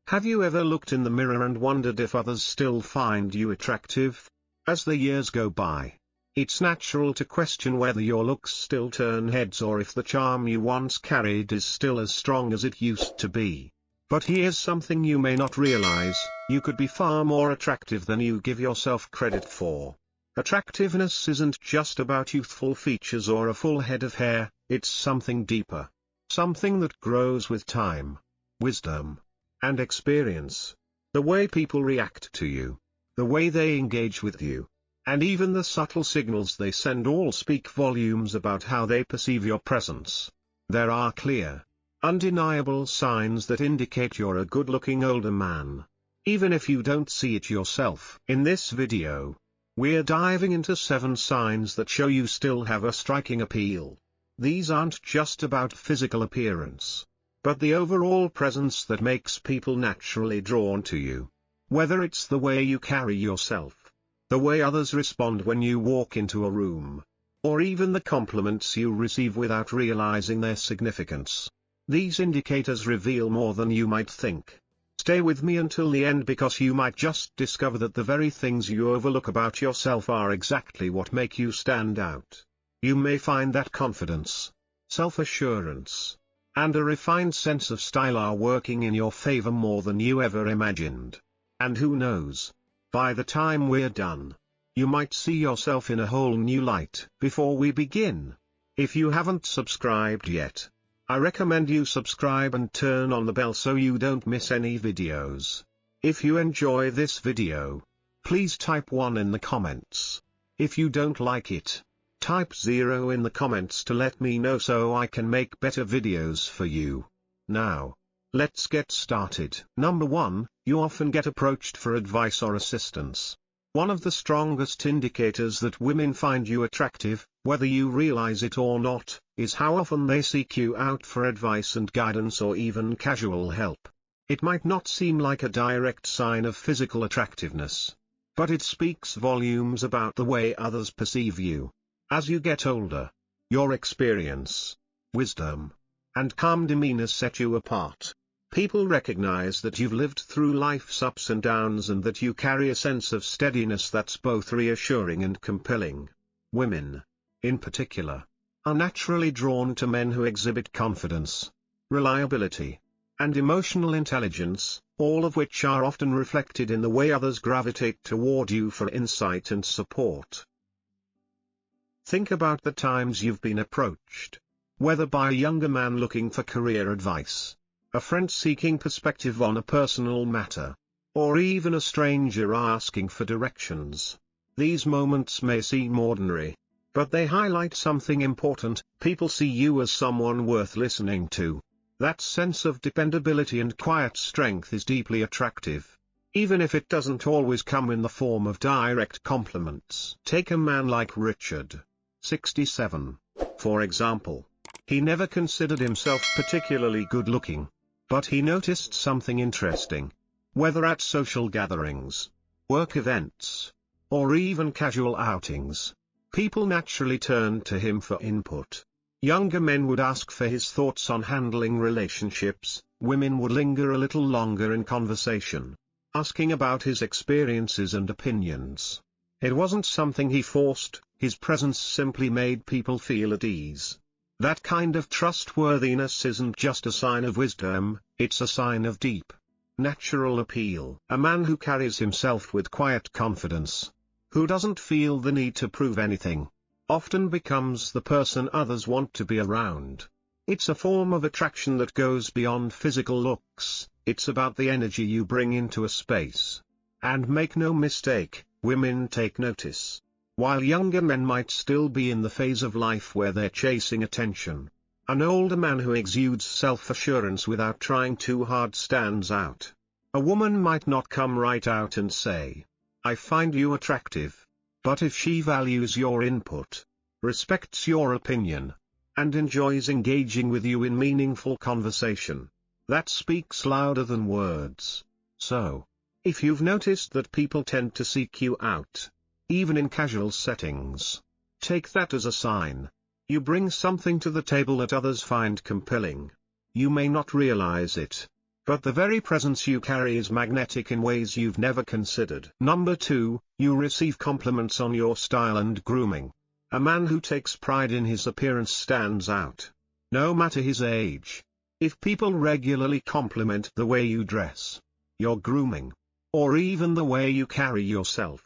Have you ever looked in the mirror and wondered if others still find you attractive? As the years go by, it's natural to question whether your looks still turn heads or if the charm you once carried is still as strong as it used to be. But here's something you may not realize: you could be far more attractive than you give yourself credit for. Attractiveness isn't just about youthful features or a full head of hair, it's something deeper. Something that grows with time, wisdom, and experience. The way people react to you, the way they engage with you, and even the subtle signals they send all speak volumes about how they perceive your presence. There are clear, undeniable signs that indicate you're a good-looking older man, even if you don't see it yourself. In this video, we're diving into 7 signs that show you still have a striking appeal. These aren't just about physical appearance, but the overall presence that makes people naturally drawn to you. Whether it's the way you carry yourself, the way others respond when you walk into a room, or even the compliments you receive without realizing their significance. These indicators reveal more than you might think. Stay with me until the end, because you might just discover that the very things you overlook about yourself are exactly what make you stand out. You may find that confidence, self-assurance, and a refined sense of style are working in your favor more than you ever imagined. And who knows, by the time we're done, you might see yourself in a whole new light. Before we begin, if you haven't subscribed yet, I recommend you subscribe and turn on the bell so you don't miss any videos. If you enjoy this video, please type 1 in the comments. If you don't like it, type 0 in the comments to let me know so I can make better videos for you. Now, let's get started. Number 1, you often get approached for advice or assistance. One of the strongest indicators that women find you attractive, whether you realize it or not, is how often they seek you out for advice and guidance or even casual help. It might not seem like a direct sign of physical attractiveness, but it speaks volumes about the way others perceive you. As you get older, your experience, wisdom, and calm demeanor set you apart. People recognize that you've lived through life's ups and downs and that you carry a sense of steadiness that's both reassuring and compelling. Women, in particular, are naturally drawn to men who exhibit confidence, reliability, and emotional intelligence, all of which are often reflected in the way others gravitate toward you for insight and support. Think about the times you've been approached, whether by a younger man looking for career advice, a friend seeking perspective on a personal matter, or even a stranger asking for directions. These moments may seem ordinary, but they highlight something important. People see you as someone worth listening to. That sense of dependability and quiet strength is deeply attractive, even if it doesn't always come in the form of direct compliments. Take a man like Richard, 67, for example. He never considered himself particularly good-looking, but he noticed something interesting. Whether at social gatherings, work events, or even casual outings, people naturally turned to him for input. Younger men would ask for his thoughts on handling relationships, women would linger a little longer in conversation, asking about his experiences and opinions. It wasn't something he forced, his presence simply made people feel at ease. That kind of trustworthiness isn't just a sign of wisdom, it's a sign of deep, natural appeal. A man who carries himself with quiet confidence, who doesn't feel the need to prove anything, often becomes the person others want to be around. It's a form of attraction that goes beyond physical looks, it's about the energy you bring into a space. And make no mistake, women take notice. While younger men might still be in the phase of life where they're chasing attention, an older man who exudes self-assurance without trying too hard stands out. A woman might not come right out and say, "I find you attractive," but if she values your input, respects your opinion, and enjoys engaging with you in meaningful conversation, that speaks louder than words. So, if you've noticed that people tend to seek you out, even in casual settings, take that as a sign. You bring something to the table that others find compelling. You may not realize it, but the very presence you carry is magnetic in ways you've never considered. Number 2, you receive compliments on your style and grooming. A man who takes pride in his appearance stands out. No matter his age. If people regularly compliment the way you dress, your grooming, or even the way you carry yourself,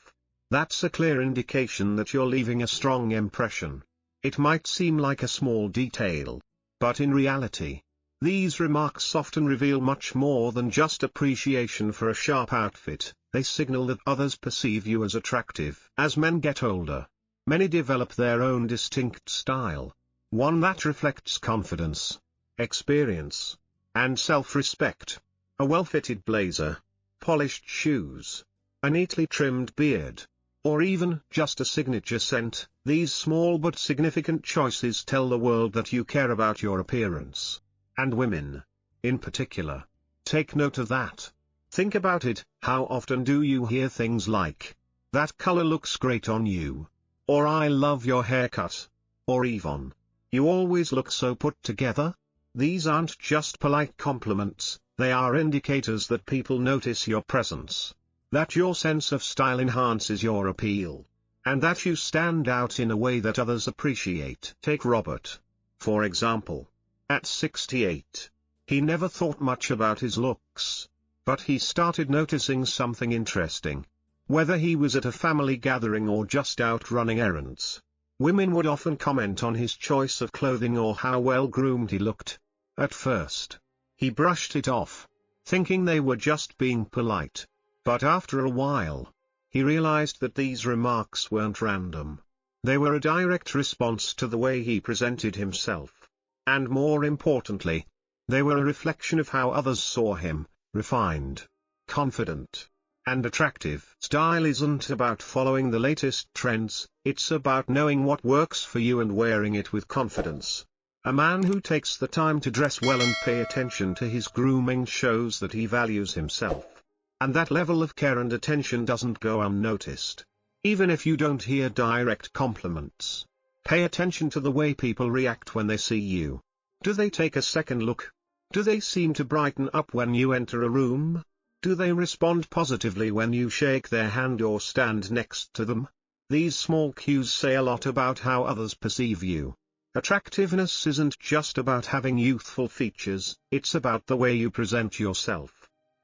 that's a clear indication that you're leaving a strong impression. It might seem like a small detail, but in reality, these remarks often reveal much more than just appreciation for a sharp outfit. They signal that others perceive you as attractive. As men get older, many develop their own distinct style, one that reflects confidence, experience, and self-respect. A well-fitted blazer, polished shoes, a neatly trimmed beard, or even just a signature scent. These small but significant choices tell the world that you care about your appearance. And women, in particular, take note of that. Think about it, how often do you hear things like, "That color looks great on you," or "I love your haircut," or even, "You always look so put together"? These aren't just polite compliments, they are indicators that people notice your presence, that your sense of style enhances your appeal, and that you stand out in a way that others appreciate. Take Robert, for example. At 68, he never thought much about his looks, but he started noticing something interesting. Whether he was at a family gathering or just out running errands, women would often comment on his choice of clothing or how well groomed he looked. At first, he brushed it off, thinking they were just being polite. But after a while, he realized that these remarks weren't random. They were a direct response to the way he presented himself. And more importantly, they were a reflection of how others saw him: refined, confident, and attractive. Style isn't about following the latest trends, it's about knowing what works for you and wearing it with confidence. A man who takes the time to dress well and pay attention to his grooming shows that he values himself. And that level of care and attention doesn't go unnoticed. Even if you don't hear direct compliments, pay attention to the way people react when they see you. Do they take a second look? Do they seem to brighten up when you enter a room? Do they respond positively when you shake their hand or stand next to them? These small cues say a lot about how others perceive you. Attractiveness isn't just about having youthful features, it's about the way you present yourself.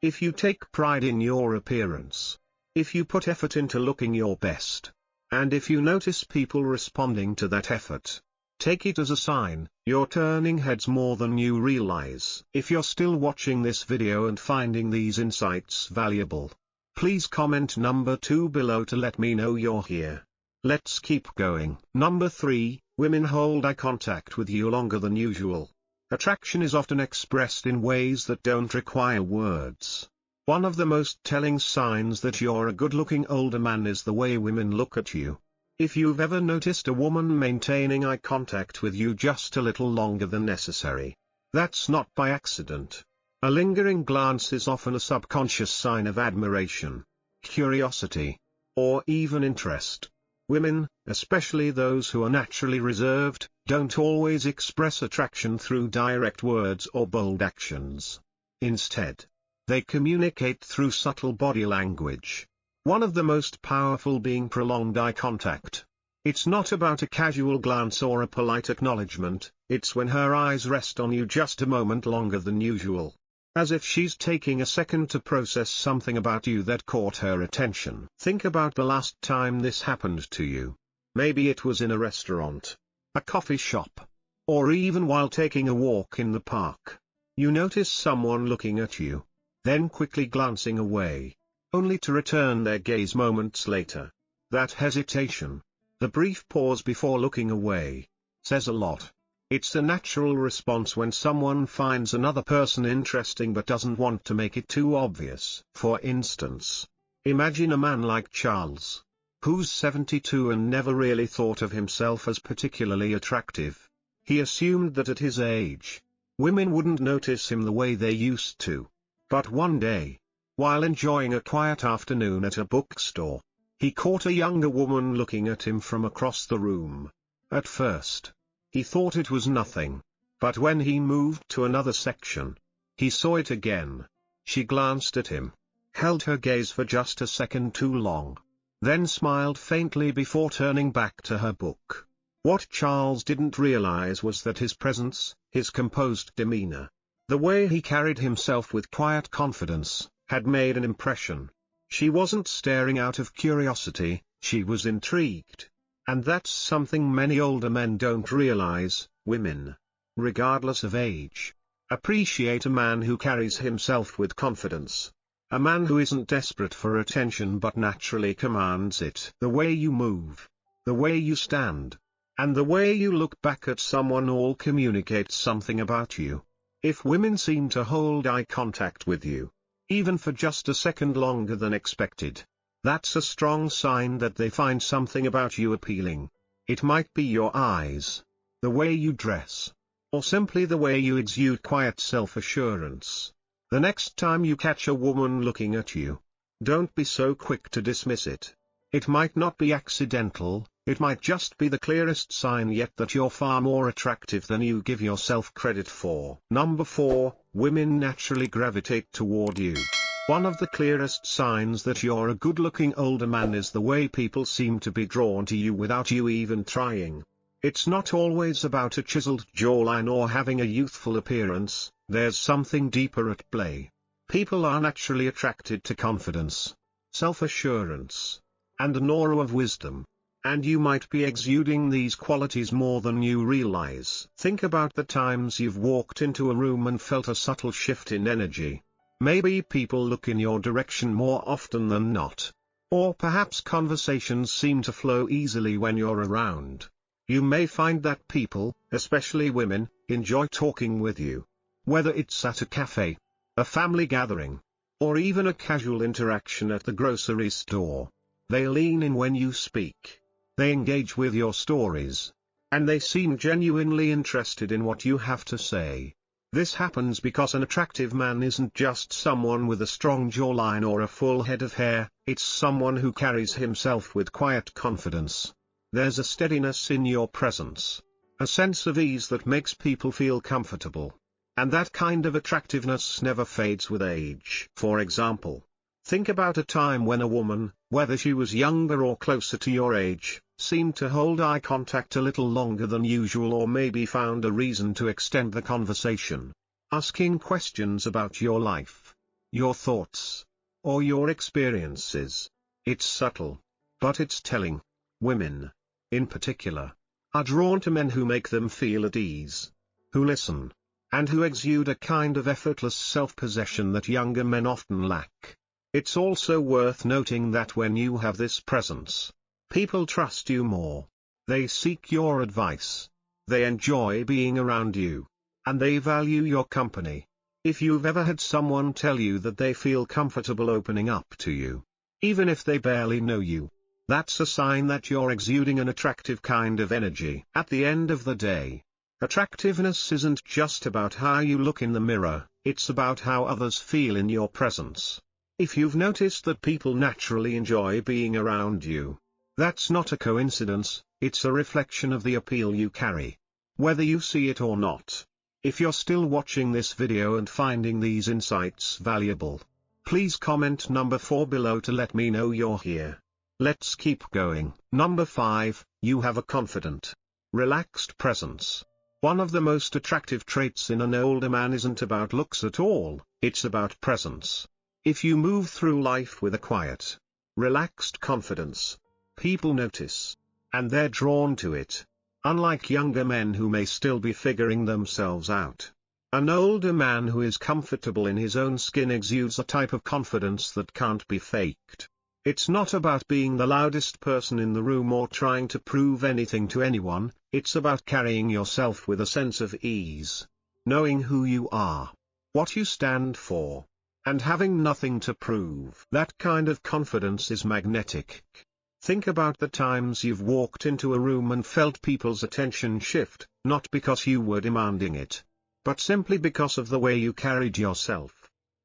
If you take pride in your appearance, if you put effort into looking your best, and if you notice people responding to that effort, take it as a sign, you're turning heads more than you realize. If you're still watching this video and finding these insights valuable, please comment number 2 below to let me know you're here. Let's keep going. Number 3, women hold eye contact with you longer than usual. Attraction is often expressed in ways that don't require words. One of the most telling signs that you're a good-looking older man is the way women look at you. If you've ever noticed a woman maintaining eye contact with you just a little longer than necessary, that's not by accident. A lingering glance is often a subconscious sign of admiration, curiosity, or even interest. Women, especially those who are naturally reserved, don't always express attraction through direct words or bold actions. Instead, they communicate through subtle body language. One of the most powerful being prolonged eye contact. It's not about a casual glance or a polite acknowledgement, it's when her eyes rest on you just a moment longer than usual. As if she's taking a second to process something about you that caught her attention. Think about the last time this happened to you. Maybe it was in a restaurant, a coffee shop, or even while taking a walk in the park. You notice someone looking at you, then quickly glancing away, only to return their gaze moments later. That hesitation, the brief pause before looking away, says a lot. It's a natural response when someone finds another person interesting but doesn't want to make it too obvious. For instance, imagine a man like Charles, who's 72 and never really thought of himself as particularly attractive. He assumed that at his age, women wouldn't notice him the way they used to. But one day, while enjoying a quiet afternoon at a bookstore, he caught a younger woman looking at him from across the room. At first, he thought it was nothing, but when he moved to another section, he saw it again. She glanced at him, held her gaze for just a second too long, then smiled faintly before turning back to her book. What Charles didn't realize was that his presence, his composed demeanor, the way he carried himself with quiet confidence, had made an impression. She wasn't staring out of curiosity, she was intrigued. And that's something many older men don't realize. Women, regardless of age, appreciate a man who carries himself with confidence. A man who isn't desperate for attention but naturally commands it. The way you move, the way you stand, and the way you look back at someone all communicate something about you. If women seem to hold eye contact with you, even for just a second longer than expected, that's a strong sign that they find something about you appealing. It might be your eyes, the way you dress, or simply the way you exude quiet self-assurance. The next time you catch a woman looking at you, don't be so quick to dismiss it. It might not be accidental, it might just be the clearest sign yet that you're far more attractive than you give yourself credit for. Number 4, women naturally gravitate toward you. One of the clearest signs that you're a good-looking older man is the way people seem to be drawn to you without you even trying. It's not always about a chiseled jawline or having a youthful appearance, there's something deeper at play. People are naturally attracted to confidence, self-assurance, and an aura of wisdom. And you might be exuding these qualities more than you realize. Think about the times you've walked into a room and felt a subtle shift in energy. Maybe people look in your direction more often than not. Or perhaps conversations seem to flow easily when you're around. You may find that people, especially women, enjoy talking with you. Whether it's at a cafe, a family gathering, or even a casual interaction at the grocery store. They lean in when you speak. They engage with your stories. And they seem genuinely interested in what you have to say. This happens because an attractive man isn't just someone with a strong jawline or a full head of hair, it's someone who carries himself with quiet confidence. There's a steadiness in your presence, a sense of ease that makes people feel comfortable. And that kind of attractiveness never fades with age. For example, think about a time when a woman, whether she was younger or closer to your age, seemed to hold eye contact a little longer than usual or maybe found a reason to extend the conversation. Asking questions about your life, your thoughts, or your experiences. It's subtle, but it's telling. Women, in particular, are drawn to men who make them feel at ease, who listen, and who exude a kind of effortless self-possession that younger men often lack. It's also worth noting that when you have this presence, people trust you more. They seek your advice. They enjoy being around you. And they value your company. If you've ever had someone tell you that they feel comfortable opening up to you, even if they barely know you, that's a sign that you're exuding an attractive kind of energy. At the end of the day, attractiveness isn't just about how you look in the mirror, it's about how others feel in your presence. If you've noticed that people naturally enjoy being around you, that's not a coincidence, it's a reflection of the appeal you carry. Whether you see it or not. If you're still watching this video and finding these insights valuable, please comment number 4 below to let me know you're here. Let's keep going. Number 5, you have a confident, relaxed presence. One of the most attractive traits in an older man isn't about looks at all, it's about presence. If you move through life with a quiet, relaxed confidence, people notice, and they're drawn to it. Unlike younger men who may still be figuring themselves out, an older man who is comfortable in his own skin exudes a type of confidence that can't be faked. It's not about being the loudest person in the room or trying to prove anything to anyone, it's about carrying yourself with a sense of ease, knowing who you are, what you stand for, and having nothing to prove. That kind of confidence is magnetic. Think about the times you've walked into a room and felt people's attention shift, not because you were demanding it, but simply because of the way you carried yourself.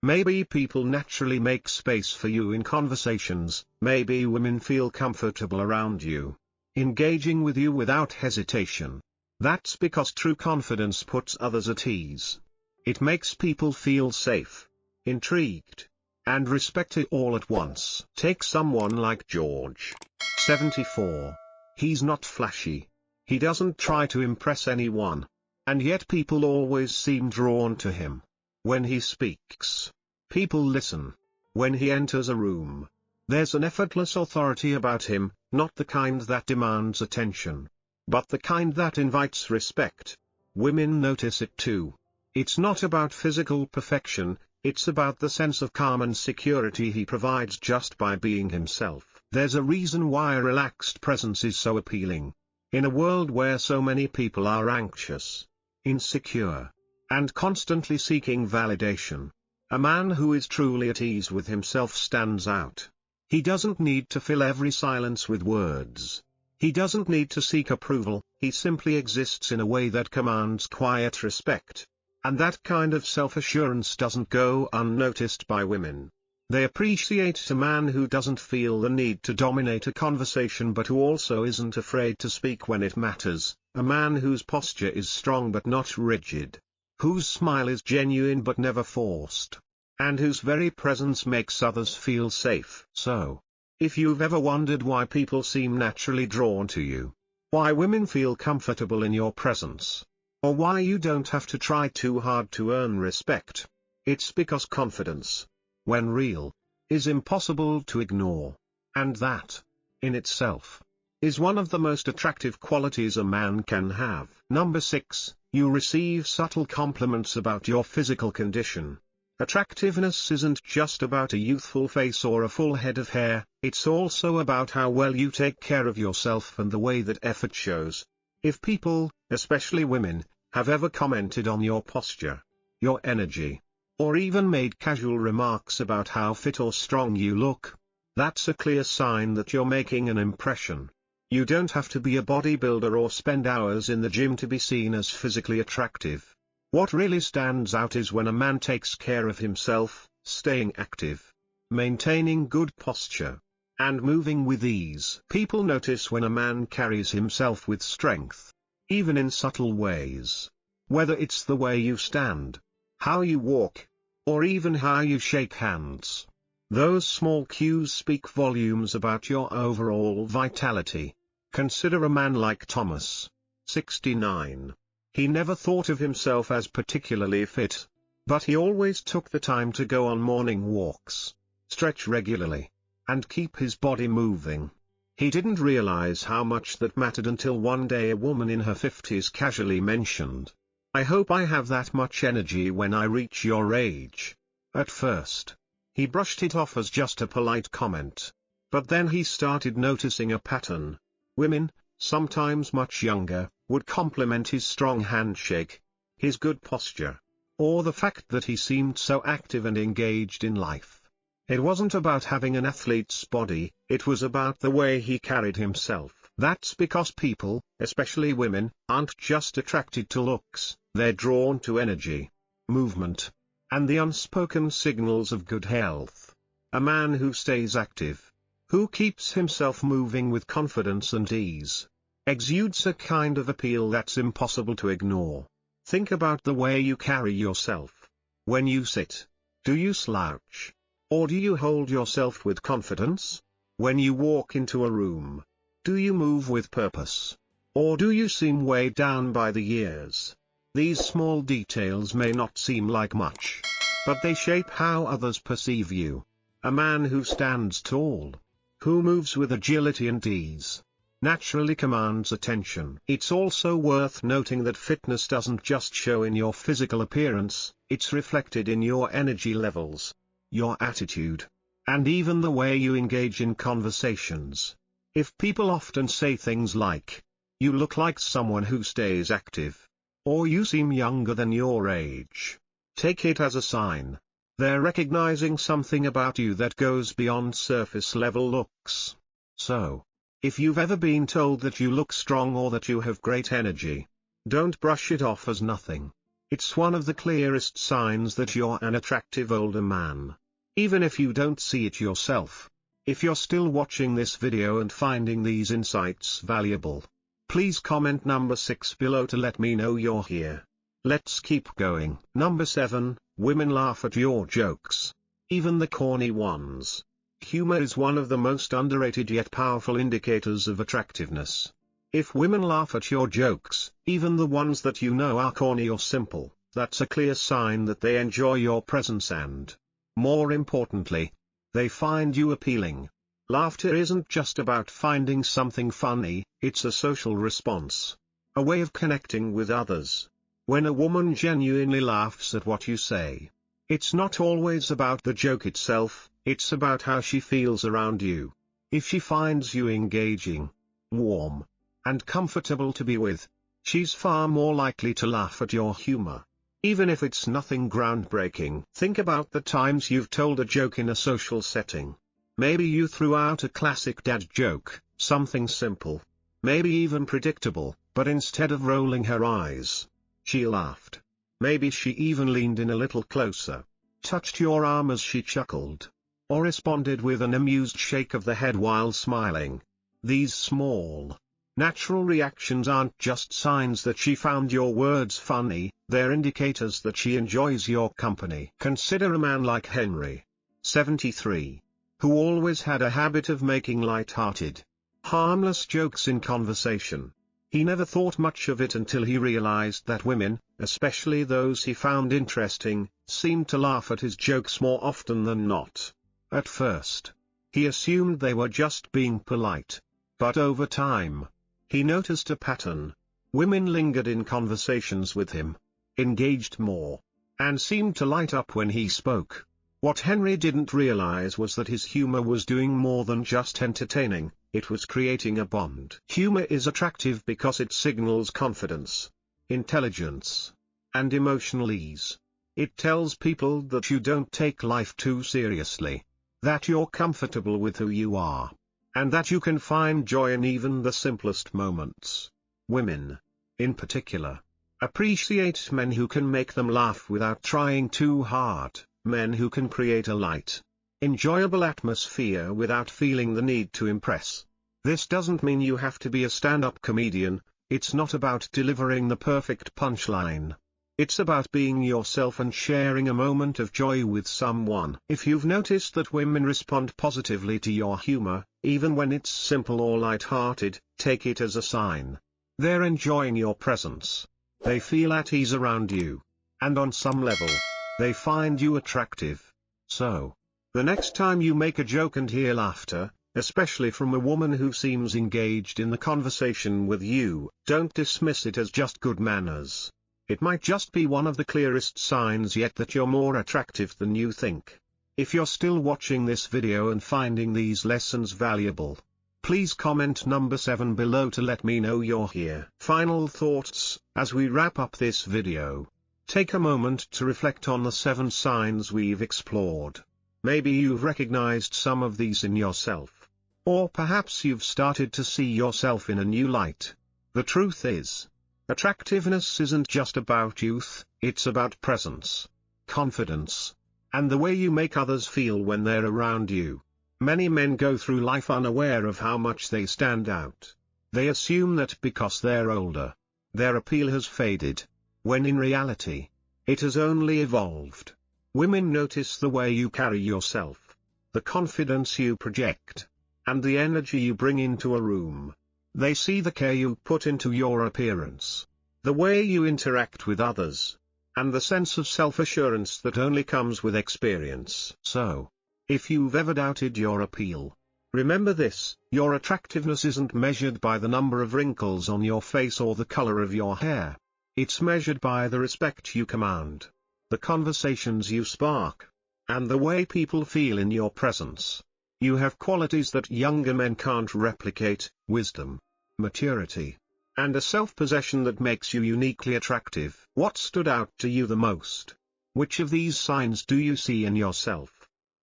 Maybe people naturally make space for you in conversations, maybe women feel comfortable around you, engaging with you without hesitation. That's because true confidence puts others at ease. It makes people feel safe. intrigued, and respected all at once. Take someone like George. 74. He's not flashy. He doesn't try to impress anyone. And yet people always seem drawn to him. When he speaks, people listen. When he enters a room, there's an effortless authority about him, not the kind that demands attention, but the kind that invites respect. Women notice it too. It's not about physical perfection, it's about the sense of calm and security he provides just by being himself. There's a reason why a relaxed presence is so appealing. In a world where so many people are anxious, insecure, and constantly seeking validation, a man who is truly at ease with himself stands out. He doesn't need to fill every silence with words. He doesn't need to seek approval, he simply exists in a way that commands quiet respect. And that kind of self-assurance doesn't go unnoticed by women. They appreciate a man who doesn't feel the need to dominate a conversation but who also isn't afraid to speak when it matters, a man whose posture is strong but not rigid, whose smile is genuine but never forced, and whose very presence makes others feel safe. So, if you've ever wondered why people seem naturally drawn to you, why women feel comfortable in your presence, or why you don't have to try too hard to earn respect, it's because confidence, when real, is impossible to ignore. And that, in itself, is one of the most attractive qualities a man can have. Number 6, you receive subtle compliments about your physical condition. Attractiveness isn't just about a youthful face or a full head of hair, it's also about how well you take care of yourself and the way that effort shows. If people, especially women, have ever commented on your posture, your energy, or even made casual remarks about how fit or strong you look, that's a clear sign that you're making an impression. You don't have to be a bodybuilder or spend hours in the gym to be seen as physically attractive. What really stands out is when a man takes care of himself, staying active, maintaining good posture, and moving with ease. People notice when a man carries himself with strength, even in subtle ways. Whether it's the way you stand, how you walk, or even how you shake hands. Those small cues speak volumes about your overall vitality. Consider a man like Thomas, 69. He never thought of himself as particularly fit, but he always took the time to go on morning walks, stretch regularly, and keep his body moving. He didn't realize how much that mattered until one day a woman in her 50s casually mentioned, "I hope I have that much energy when I reach your age." At first, he brushed it off as just a polite comment. But then he started noticing a pattern. Women, sometimes much younger, would compliment his strong handshake, his good posture, or the fact that he seemed so active and engaged in life. It wasn't about having an athlete's body, it was about the way he carried himself. That's because people, especially women, aren't just attracted to looks, they're drawn to energy, movement, and the unspoken signals of good health. A man who stays active, who keeps himself moving with confidence and ease, exudes a kind of appeal that's impossible to ignore. Think about the way you carry yourself. When you sit, do you slouch? Or do you hold yourself with confidence? When you walk into a room, do you move with purpose? Or do you seem weighed down by the years? These small details may not seem like much, but they shape how others perceive you. A man who stands tall, who moves with agility and ease, naturally commands attention. It's also worth noting that fitness doesn't just show in your physical appearance, it's reflected in your energy levels, your attitude, and even the way you engage in conversations. If people often say things like, "You look like someone who stays active," or "You seem younger than your age," take it as a sign. They're recognizing something about you that goes beyond surface-level looks. So, if you've ever been told that you look strong or that you have great energy, don't brush it off as nothing. It's one of the clearest signs that you're an attractive older man, even if you don't see it yourself. If you're still watching this video and finding these insights valuable, please comment number 6 below to let me know you're here. Let's keep going. Number 7, Women laugh at your jokes. Even the corny ones. Humor is one of the most underrated yet powerful indicators of attractiveness. If women laugh at your jokes, even the ones that you know are corny or simple, that's a clear sign that they enjoy your presence and, more importantly, they find you appealing. Laughter isn't just about finding something funny, it's a social response. A way of connecting with others. When a woman genuinely laughs at what you say, it's not always about the joke itself, it's about how she feels around you. If she finds you engaging, warm, and comfortable to be with, she's far more likely to laugh at your humor. Even if it's nothing groundbreaking. Think about the times you've told a joke in a social setting. Maybe you threw out a classic dad joke, something simple, maybe even predictable, but instead of rolling her eyes, she laughed. Maybe she even leaned in a little closer, touched your arm as she chuckled, or responded with an amused shake of the head while smiling. These small, natural reactions aren't just signs that she found your words funny, they're indicators that she enjoys your company. Consider a man like Henry, 73, who always had a habit of making light-hearted, harmless jokes in conversation. He never thought much of it until he realized that women, especially those he found interesting, seemed to laugh at his jokes more often than not. At first, he assumed they were just being polite. But over time, he noticed a pattern. Women lingered in conversations with him, engaged more, and seemed to light up when he spoke. What Henry didn't realize was that his humor was doing more than just entertaining, it was creating a bond. Humor is attractive because it signals confidence, intelligence, and emotional ease. It tells people that you don't take life too seriously, that you're comfortable with who you are, and that you can find joy in even the simplest moments. Women, in particular, appreciate men who can make them laugh without trying too hard. Men who can create a light, enjoyable atmosphere without feeling the need to impress. This doesn't mean you have to be a stand-up comedian, it's not about delivering the perfect punchline. It's about being yourself and sharing a moment of joy with someone. If you've noticed that women respond positively to your humor, even when it's simple or light-hearted, take it as a sign. They're enjoying your presence. They feel at ease around you. And on some level, they find you attractive. So, the next time you make a joke and hear laughter, especially from a woman who seems engaged in the conversation with you, don't dismiss it as just good manners. It might just be one of the clearest signs yet that you're more attractive than you think. If you're still watching this video and finding these lessons valuable, please comment number 7 below to let me know you're here. Final thoughts, as we wrap up this video. Take a moment to reflect on the 7 signs we've explored. Maybe you've recognized some of these in yourself. Or perhaps you've started to see yourself in a new light. The truth is, attractiveness isn't just about youth, it's about presence, confidence, and the way you make others feel when they're around you. Many men go through life unaware of how much they stand out. They assume that because they're older, their appeal has faded, when in reality, it has only evolved. Women notice the way you carry yourself, the confidence you project, and the energy you bring into a room. They see the care you put into your appearance, the way you interact with others, and the sense of self-assurance that only comes with experience. So, if you've ever doubted your appeal, remember this: your attractiveness isn't measured by the number of wrinkles on your face or the color of your hair. It's measured by the respect you command, the conversations you spark, and the way people feel in your presence. You have qualities that younger men can't replicate: wisdom, maturity, and a self-possession that makes you uniquely attractive. What stood out to you the most? Which of these signs do you see in yourself?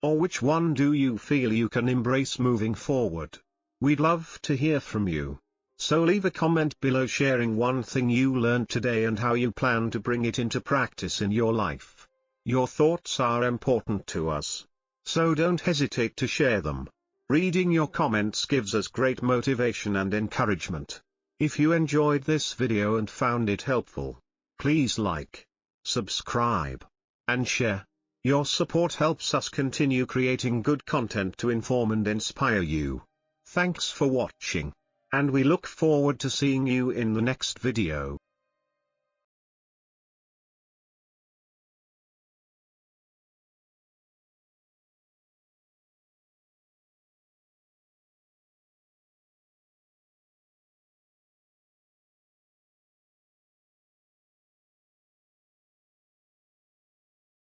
Or which one do you feel you can embrace moving forward? We'd love to hear from you. So leave a comment below sharing one thing you learned today and how you plan to bring it into practice in your life. Your thoughts are important to us, so don't hesitate to share them. Reading your comments gives us great motivation and encouragement. If you enjoyed this video and found it helpful, please like, subscribe, and share. Your support helps us continue creating good content to inform and inspire you. Thanks for watching, and we look forward to seeing you in the next video.